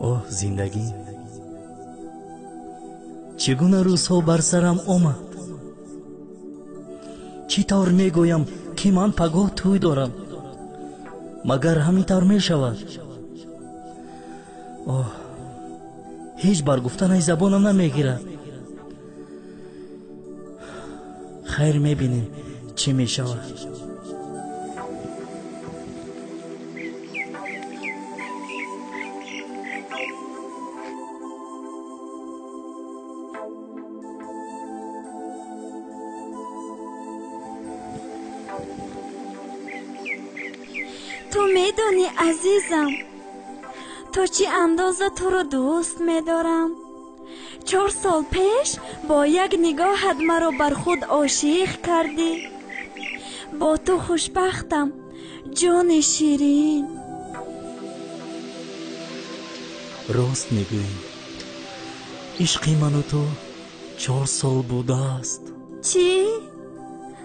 اوه زندگی چگونه روزها بر سرم آمد. چی طور می گویم که من پگاه توی دارم، مگر همین طور می شود؟ اوه هیچ بار گفتن ای زبانم نمی گیرد. خیر می بینیم چی می شود. تو میدونی عزیزم تو چی اندازه تو رو دوست میدارم. 4 سال پیش با یک نگاهت مرا بر خود عاشق کردی. با تو خوشبختم جان شیرین. راست میگویی، عشق من و تو 4 سال بوده است. چی؟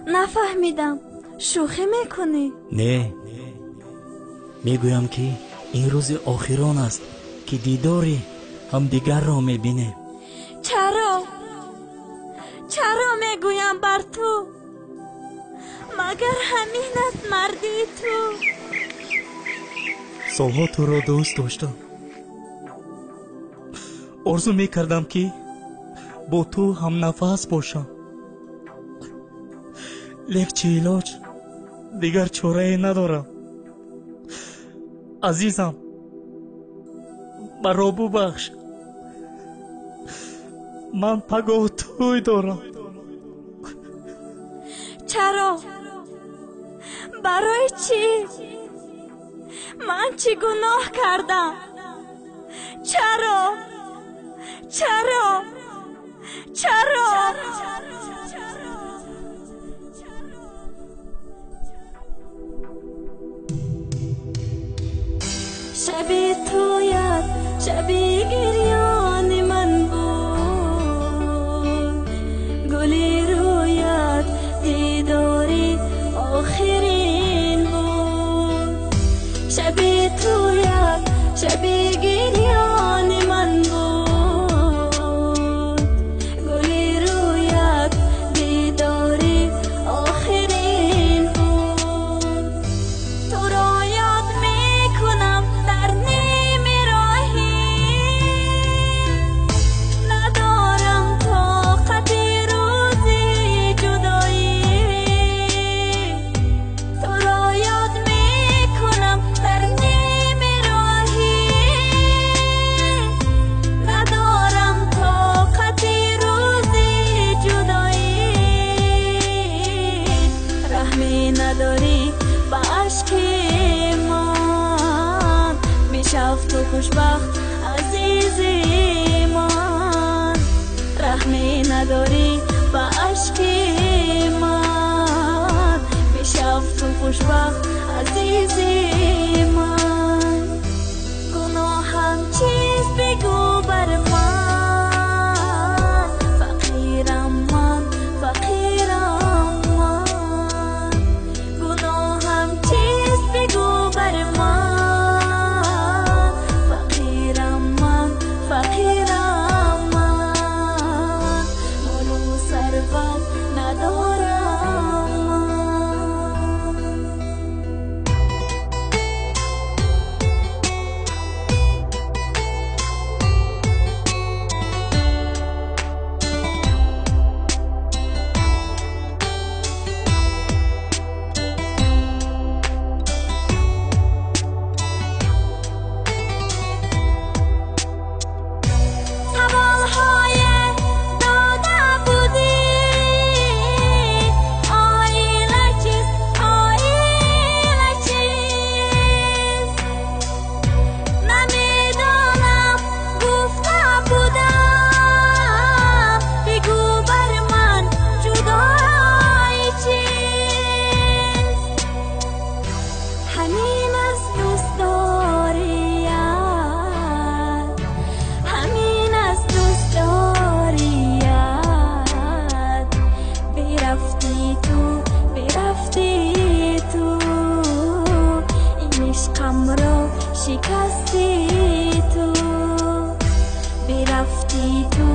نفهمیدم. شوخی میکنی؟ نه، میگویم که این روز آخران است که دیداری هم دیگر را میبینیم. چرا میگویم بر تو؟ مگر همین است مردی تو؟ سالها تو را دوست داشتم. آرزو میکردم که با تو هم نفس باشم. لیک چه علاج، دیگر چاره ندارم. عزیزم مرا ببخش، من پگاه توی دارم. چرا؟ برای چی؟ من چی گناه کردم؟ چرا؟ شبی تویت شبی گریان من بود، گلی رویت دیداری آخرین بود. شبی تویت شبی گریان من بود، گلی رویت دیداری آخرین بود. تو را یاد میکنم در نیم راهی، ندارم طاقت روزی جدایی. تو را یاد میکنم در نیم راهی، ندارم طاقت روزی جدایی. رحمی نداری با عشق من، میشاف تو خوشبخت عزیزی من. رحمی نداری با عشق من، میشاف تو خوشبخت عزیزی من. گناهم چیست بگو بر من، فقیرم من. گناهم چیست بگو بر من، فقیرم من. مال و ثروت ندارم من. سوالهای داده بودی آینه چیست، آینه چیست؟ نمیدانم گفته بودم، بگو بر من جدایی چیست؟ همین از دوست داریت، همین از دوست داریت. برفتی تو این عشقم را شکستی تو. رفتی تو